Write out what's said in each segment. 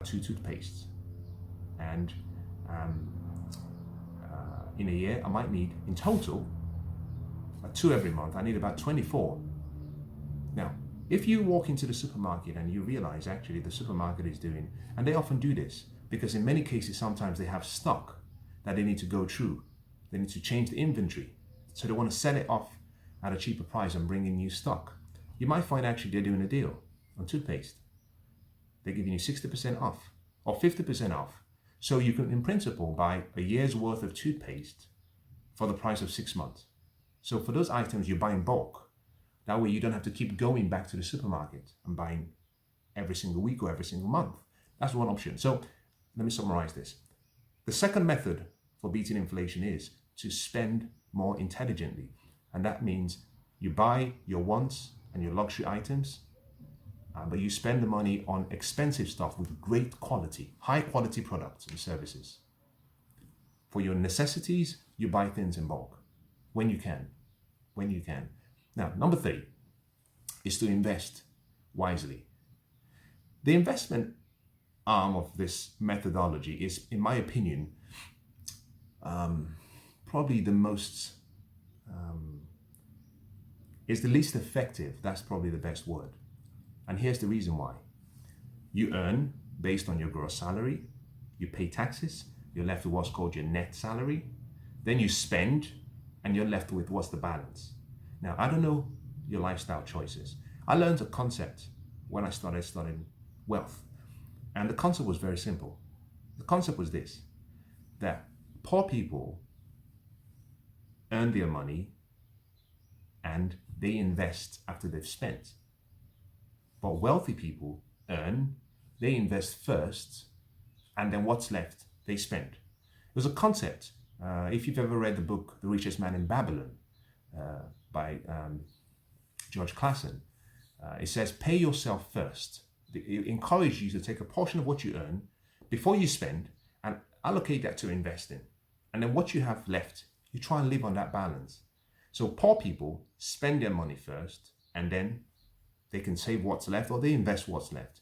2 toothpastes. And in a year, I might need, in total, 2 every month. I need about 24. Now, if you walk into the supermarket and you realize actually the supermarket is doing, and they often do this, because in many cases, sometimes they have stock that they need to go through. They need to change the inventory. So they want to sell it off at a cheaper price and bring in new stock. You might find actually they're doing a deal on toothpaste. They're giving you 60% off or 50% off. So you can, in principle, buy a year's worth of toothpaste for the price of 6 months. So for those items, you buy in bulk. That way you don't have to keep going back to the supermarket and buying every single week or every single month. That's one option. So let me summarize this. The second method for beating inflation is to spend more intelligently. And that means you buy your wants and your luxury items, but you spend the money on expensive stuff with great quality, high quality products and services. For your necessities, you buy things in bulk when you can. Now, number 3 is to invest wisely. The investment arm of this methodology is, in my opinion, probably the most, is the least effective. That's probably the best word. And here's the reason why. You earn based on your gross salary, you pay taxes, you're left with what's called your net salary, then you spend, and you're left with what's the balance. Now, I don't know your lifestyle choices. I learned a concept when I started studying wealth. And the concept was very simple. The concept was this, that poor people earn their money and they invest after they've spent. But wealthy people earn, they invest first, and then what's left, they spend. It was a concept. If you've ever read the book, The Richest Man in Babylon, by George Clason, it says, pay yourself first. It encourages you to take a portion of what you earn before you spend and allocate that to investing. And then what you have left, you try and live on that balance. So poor people spend their money first, and then they can save what's left or they invest what's left.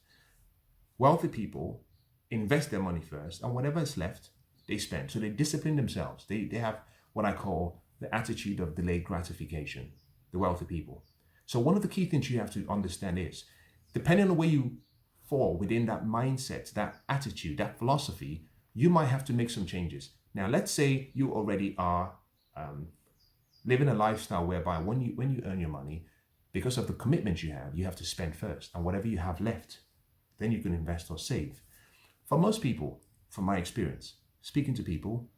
Wealthy people invest their money first, and whatever is left, they spend. So they discipline themselves. They have what I call the attitude of delayed gratification, the wealthy people. So one of the key things you have to understand is, depending on where you fall within that mindset, that attitude, that philosophy, you might have to make some changes. Now, let's say you already are living a lifestyle whereby when you earn your money, because of the commitments you have to spend first, and whatever you have left, then you can invest or save. For most people, from my experience, speaking to people,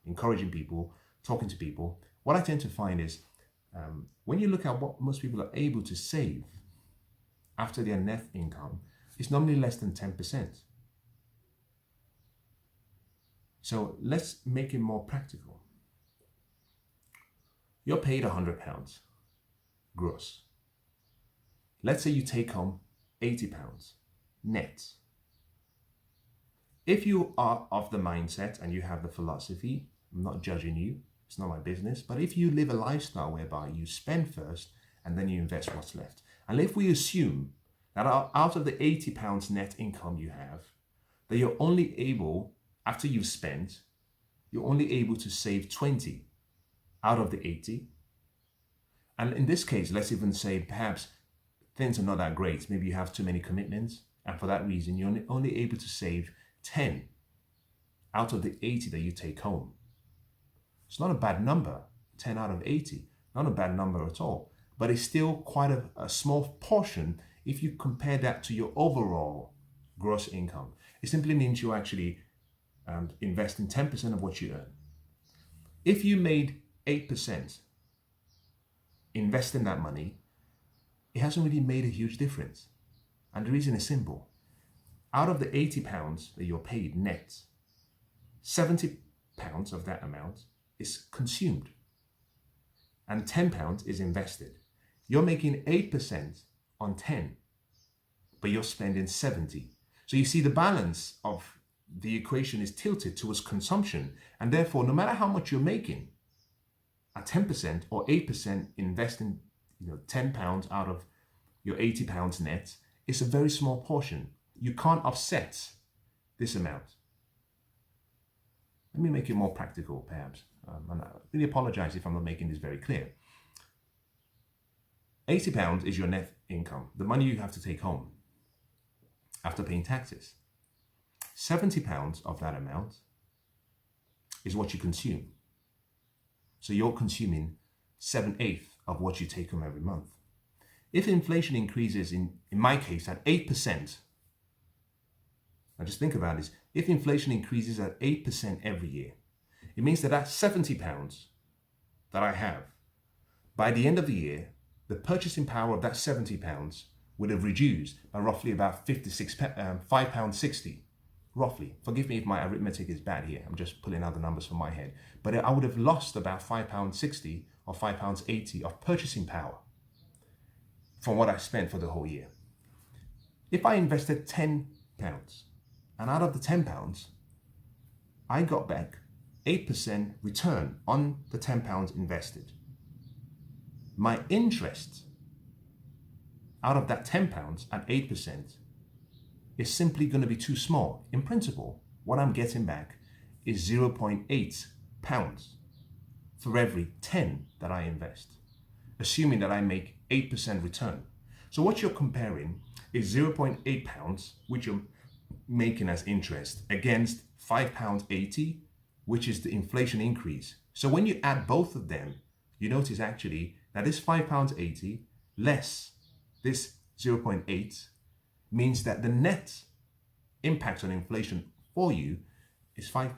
encouraging people, talking to people, what I tend to find is when you look at what most people are able to save after their net income, it's normally less than 10%. So let's make it more practical. You're paid £100 gross. Let's say you take home £80 net. If you are of the mindset and you have the philosophy, I'm not judging you, it's not my business, but if you live a lifestyle whereby you spend first and then you invest what's left, and if we assume that out of the £80 net income you have, that you're only able, after you've spent, you're only able to save 20 out of the 80. And in this case, let's even say perhaps things are not that great. Maybe you have too many commitments, and for that reason, you're only able to save 10 out of the 80 that you take home. It's not a bad number, 10 out of 80, not a bad number at all, but it's still quite a small portion if you compare that to your overall gross income. It simply means you actually invest in 10% of what you earn. If you made 8% investing that money, it hasn't really made a huge difference. And the reason is simple. Out of the £80 that you're paid net, £70 of that amount is consumed and £10 is invested. You're making 8% on 10, but you're spending 70. So you see the balance of the equation is tilted towards consumption, and therefore no matter how much you're making, at 10% or 8% investing, £10 out of your £80 net, it's a very small portion. you can't offset this amount. Let me make it more practical, perhaps. And I really apologize if I'm not making this very clear. £80 is your net income, the money you have to take home after paying taxes. £70 of that amount is what you consume. So you're consuming 7/8 of what you take home every month. If inflation increases, in my case, at 8%, now just think about this, if inflation increases at 8% every year, it means that £70 that I have, by the end of the year, the purchasing power of that £70 would have reduced by roughly about £5.60, roughly. Forgive me if my arithmetic is bad here. I'm just pulling out the numbers from my head. But I would have lost about £5.60 or £5.80 of purchasing power from what I spent for the whole year. If I invested £10, and out of the £10, I got back 8% return on the £10 invested. My interest out of that £10 at 8% is simply going to be too small. In principle, what I'm getting back is £0.8 for every 10 that I invest, assuming that I make 8% return. So what you're comparing is £0.8, which you're making as interest, against £5.80, which is the inflation increase. So when you add both of them, you notice actually that this £5.80 less this 0.8 means that the net impact on inflation for you is £5.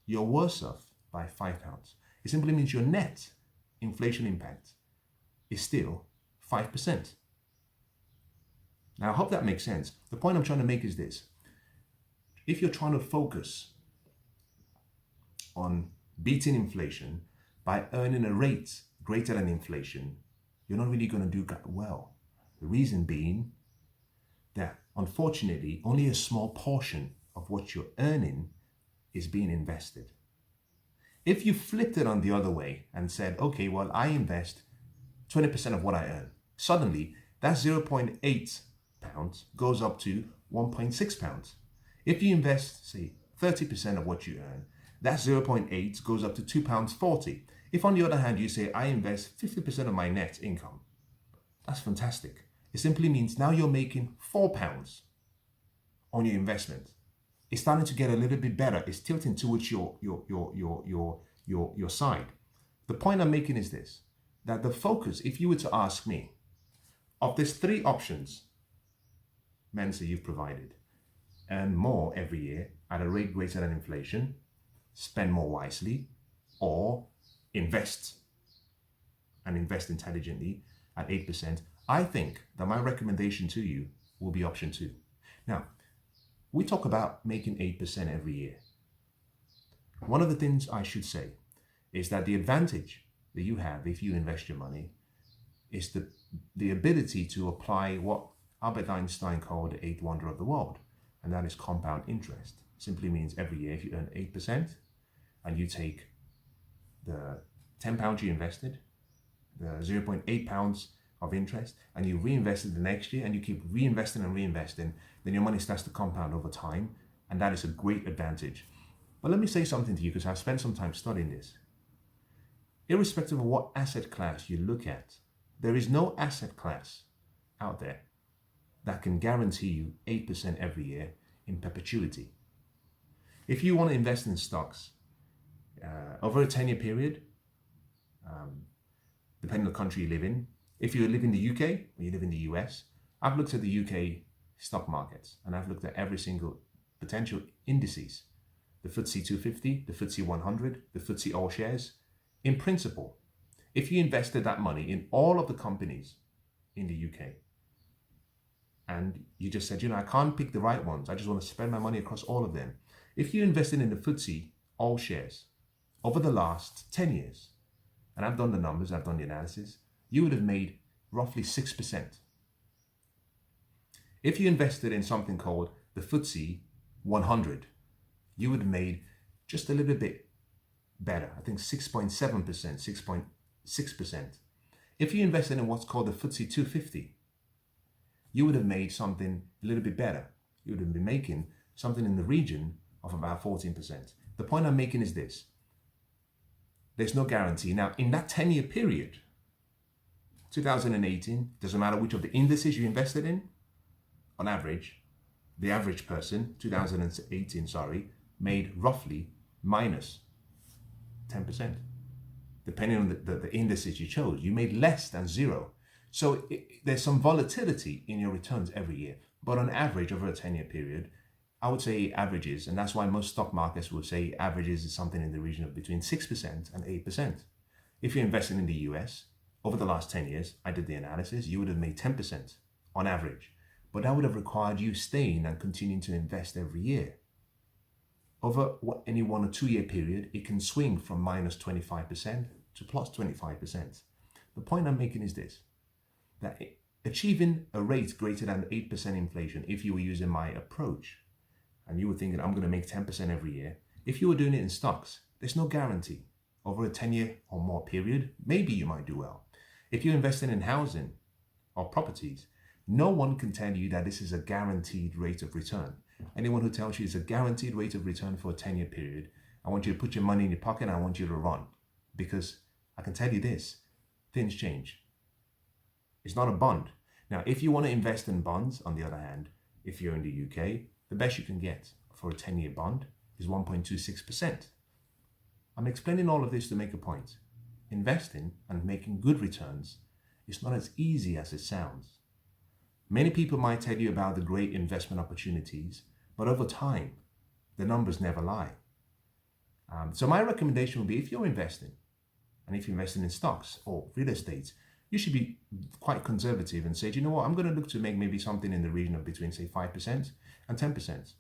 You're worse off by £5. It simply means your net inflation impact is still 5%. Now, I hope that makes sense. The point I'm trying to make is this. If you're trying to focus on beating inflation by earning a rate greater than inflation, you're not really going to do that well. The reason being that, unfortunately, only a small portion of what you're earning is being invested. If you flipped it on the other way and said, okay, well, I invest 20% of what I earn, suddenly that £0.8 goes up to £1.6. If you invest, say, 30% of what you earn, that 0.8 goes up to £2.40. If, on the other hand, you say, I invest 50% of my net income, that's fantastic. It simply means now you're making £4 on your investment. It's starting to get a little bit better. It's tilting towards your side. The point I'm making is this, that the focus, if you were to ask me, of these three options, Mensa, you've provided, earn more every year at a rate greater than inflation, spend more wisely, or invest and invest intelligently at 8%, I think that my recommendation to you will be option 2. Now, we talk about making 8% every year. One of the things I should say is that the advantage that you have if you invest your money is the ability to apply what Albert Einstein called the eighth wonder of the world, and that is compound interest. Simply means every year if you earn 8% and you take the £10 you invested, the £0.8 of interest, and you reinvest it the next year and you keep reinvesting and reinvesting, then your money starts to compound over time, and that is a great advantage. But let me say something to you, because I've spent some time studying this. Irrespective of what asset class you look at, there is no asset class out there that can guarantee you 8% every year in perpetuity. If you want to invest in stocks over a 10-year period, depending on the country you live in, if you live in the UK or you live in the US, I've looked at the UK stock markets and I've looked at every single potential indices, the FTSE 250, the FTSE 100, the FTSE All Shares. In principle, if you invested that money in all of the companies in the UK and you just said, I can't pick the right ones, I just want to spend my money across all of them. If you invested in the FTSE All Shares over the last 10 years, and I've done the numbers, I've done the analysis, you would have made roughly 6%. If you invested in something called the FTSE 100, you would have made just a little bit better. I think 6.7%, 6.6%. If you invested in what's called the FTSE 250, you would have made something a little bit better. you would have been making something in the region of about 14%. The point I'm making is this. There's no guarantee. Now, in that 10-year period, 2018, doesn't matter which of the indices you invested in, on average, the average person, 2018, made roughly minus 10%. Depending on the indices you chose, you made less than zero. So there's some volatility in your returns every year. But on average, over a 10-year period, I would say averages, and that's why most stock markets will say averages is something in the region of between 6% and 8%. If you're investing in the US, over the last 10 years, I did the analysis, you would have made 10% on average. But that would have required you staying and continuing to invest every year. Over any 1 or 2 year period, it can swing from minus 25% to plus 25%. The point I'm making is this, that achieving a rate greater than 8% inflation, if you were using my approach, and you were thinking, I'm going to make 10% every year, if you were doing it in stocks, there's no guarantee. Over a 10-year or more period, maybe you might do well. If you're investing in housing or properties, no one can tell you that this is a guaranteed rate of return. Anyone who tells you it's a guaranteed rate of return for a 10-year period, I want you to put your money in your pocket and I want you to run. Because I can tell you this, things change. It's not a bond. Now, if you want to invest in bonds, on the other hand, if you're in the UK, the best you can get for a 10-year bond is 1.26%. I'm explaining all of this to make a point. Investing and making good returns is not as easy as it sounds. Many people might tell you about the great investment opportunities, but over time, the numbers never lie. So my recommendation would be, if you're investing, and if you're investing in stocks or real estate, you should be quite conservative and say, do you know what, I'm going to look to make maybe something in the region of between, say, 5% and 10%.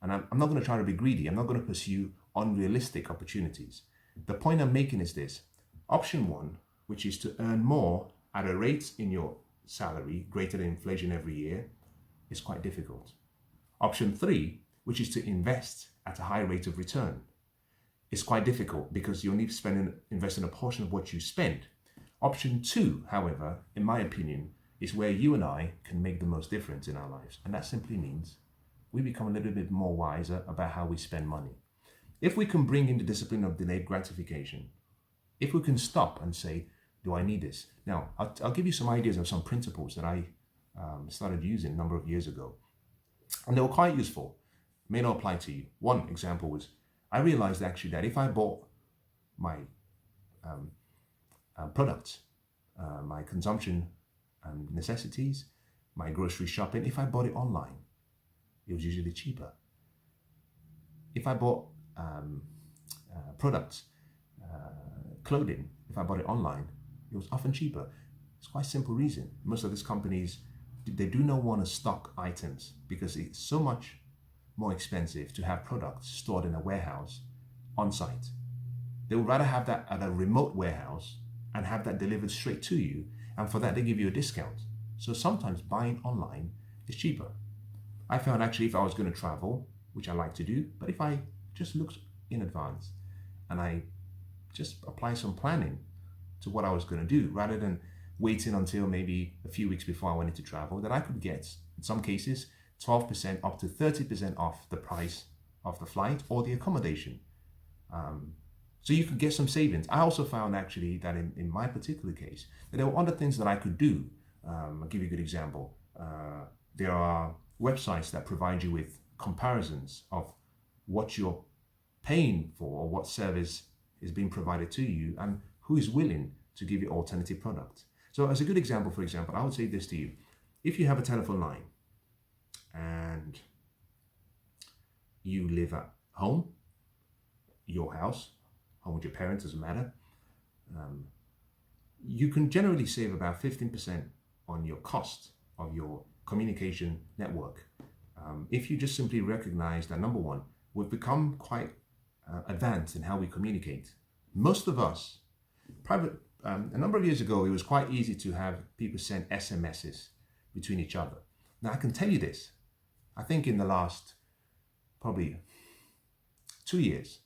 And I'm not going to try to be greedy. I'm not going to pursue unrealistic opportunities. The point I'm making is this. Option one, which is to earn more at a rate in your salary greater than inflation every year, is quite difficult. Option three, which is to invest at a high rate of return, is quite difficult because you'll need to invest in a portion of what you spend. Option two, however, in my opinion, is where you and I can make the most difference in our lives. And that simply means we become a little bit more wiser about how we spend money. If we can bring in the discipline of delayed gratification, if we can stop and say, do I need this? Now, I'll give you some ideas of some principles that I started using a number of years ago. And they were quite useful. May not apply to you. One example was, I realized actually that if I bought my products, my consumption necessities, my grocery shopping, if I bought it online, it was usually cheaper. If I bought products, clothing, if I bought it online, it was often cheaper. It's quite a simple reason. Most of these companies, they do not want to stock items because it's so much more expensive to have products stored in a warehouse on site. They would rather have that at a remote warehouse and have that delivered straight to you, and for that they give you a discount. So sometimes buying online is cheaper. I found actually if I was going to travel, which I like to do, but if I just looked in advance and I just apply some planning to what I was going to do, rather than waiting until maybe a few weeks before I wanted to travel, that I could get, in some cases, 12% up to 30% off the price of the flight or the accommodation. So you could get some savings. I also found actually that in my particular case, that there were other things that I could do. I'll give you a good example. There are websites that provide you with comparisons of what you're paying for or what service is being provided to you and who is willing to give you alternative products. So as a good example, for example, I would say this to you. If you have a telephone line and you live at home, your house, home with your parents, doesn't matter, you can generally save about 15% on your cost of your communication network. If you just simply recognize that, number one, we've become quite advanced in how we communicate. Most of us, a number of years ago, it was quite easy to have people send SMSs between each other. Now, I can tell you this. I think in the last probably 2 years,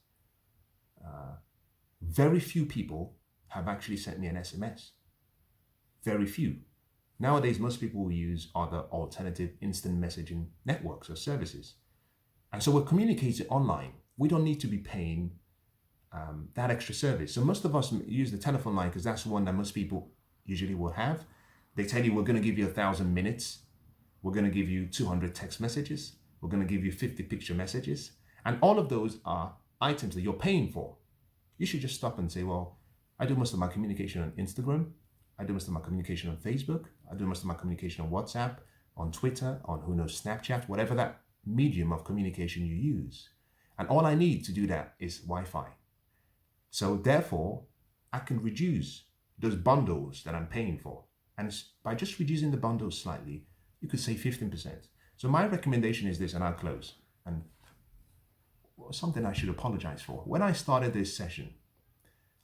very few people have actually sent me an SMS. Very few. Nowadays, most people will use other alternative instant messaging networks or services. And so we're communicating online. We don't need to be paying that extra service. So most of us use the telephone line because that's the one that most people usually will have. They tell you, we're going to give you 1,000 minutes. We're going to give you 200 text messages. We're going to give you 50 picture messages. And all of those are items that you're paying for. You should just stop and say, well, I do most of my communication on Instagram. I do most of my communication on Facebook. I do most of my communication on WhatsApp, on Twitter, on who knows, Snapchat, whatever that medium of communication you use. And all I need to do that is Wi-Fi. So therefore, I can reduce those bundles that I'm paying for. And by just reducing the bundles slightly, you could save 15%. So my recommendation is this, and I'll close. And something I should apologize for. When I started this session,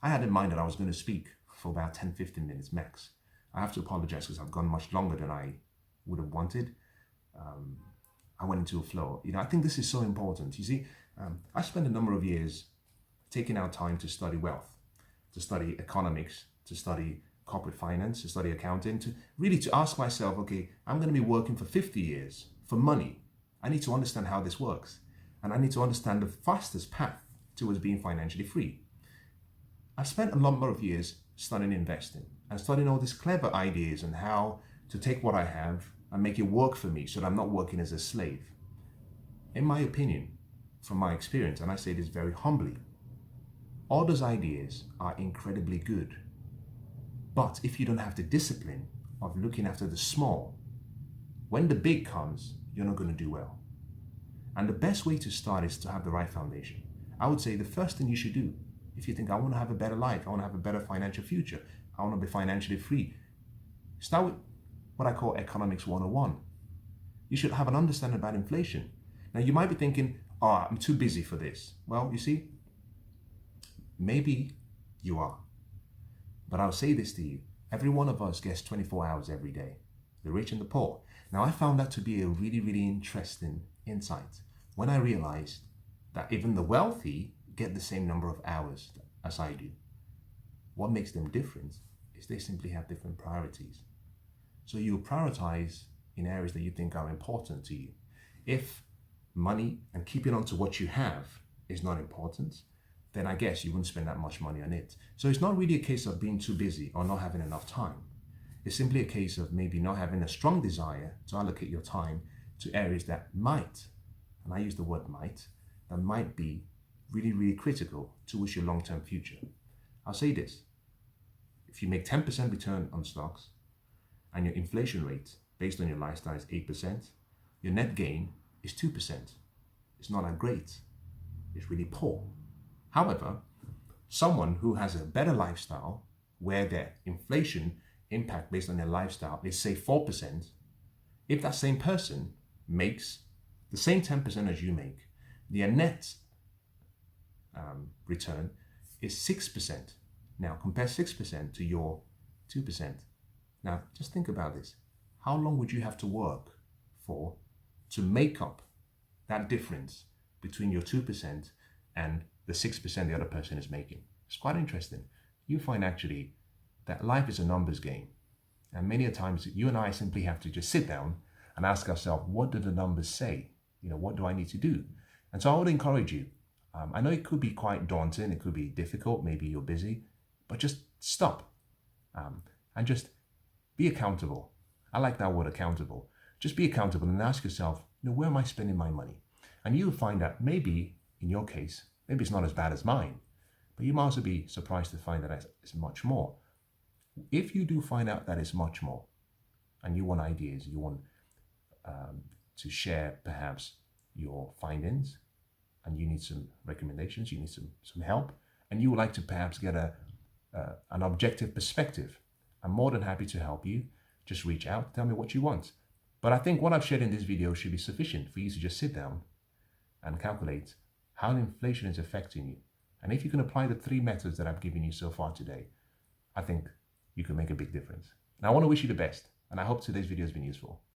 I had in mind that I was going to speak for about 10, 15 minutes max. I have to apologize because I've gone much longer than I would have wanted. I went into a flow. I think this is so important. You see, I spent a number of years taking out time to study wealth, to study economics, to study corporate finance, to study accounting, to ask myself, okay, I'm going to be working for 50 years for money. I need to understand how this works. And I need to understand the fastest path towards being financially free. I spent a number of years studying investing and studying all these clever ideas on how to take what I have and make it work for me so that I'm not working as a slave. In my opinion, from my experience, and I say this very humbly, all those ideas are incredibly good. But if you don't have the discipline of looking after the small, when the big comes, you're not going to do well. And the best way to start is to have the right foundation. I would say the first thing you should do, if you think, I want to have a better life, I want to have a better financial future, I want to be financially free, start with what I call Economics 101. You should have an understanding about inflation. Now you might be thinking, oh, I'm too busy for this. Well, you see, maybe you are. But I'll say this to you, every one of us gets 24 hours every day, the rich and the poor. Now I found that to be a really, really interesting insight when I realized that even the wealthy get the same number of hours as I do. What makes them different is they simply have different priorities. So you prioritize in areas that you think are important to you. If money and keeping on to what you have is not important, then I guess you wouldn't spend that much money on it. So it's not really a case of being too busy or not having enough time. It's simply a case of maybe not having a strong desire to allocate your time to areas that might, and I use the word might, that might be really, really critical towards your long-term future. I'll say this, if you make 10% return on stocks and your inflation rate based on your lifestyle is 8%, your net gain is 2%. It's not that great, it's really poor. However, someone who has a better lifestyle where their inflation impact based on their lifestyle is say 4%, if that same person makes the same 10% as you make, their net return is 6%. Now compare 6% to your 2%. Now just think about this. How long would you have to work for to make up that difference between your 2% and the 6% the other person is making? It's quite interesting. You find actually that life is a numbers game. And many a times you and I simply have to just sit down and ask ourselves, what do the numbers say? What do I need to do? And so I would encourage you. I know it could be quite daunting. It could be difficult. Maybe you're busy, but just stop and just be accountable. I like that word, accountable. Just be accountable and ask yourself, where am I spending my money? And you'll find that maybe in your case, maybe it's not as bad as mine, but you might also be surprised to find that it's much more. If you do find out that it's much more, and you want ideas, you want to share perhaps your findings, and you need some recommendations, you need some help, and you would like to perhaps get an objective perspective, I'm more than happy to help you. Just reach out, tell me what you want. But I think what I've shared in this video should be sufficient for you to just sit down and calculate how inflation is affecting you. And if you can apply the 3 methods that I've given you so far today, I think you can make a big difference. And I want to wish you the best, and I hope today's video has been useful.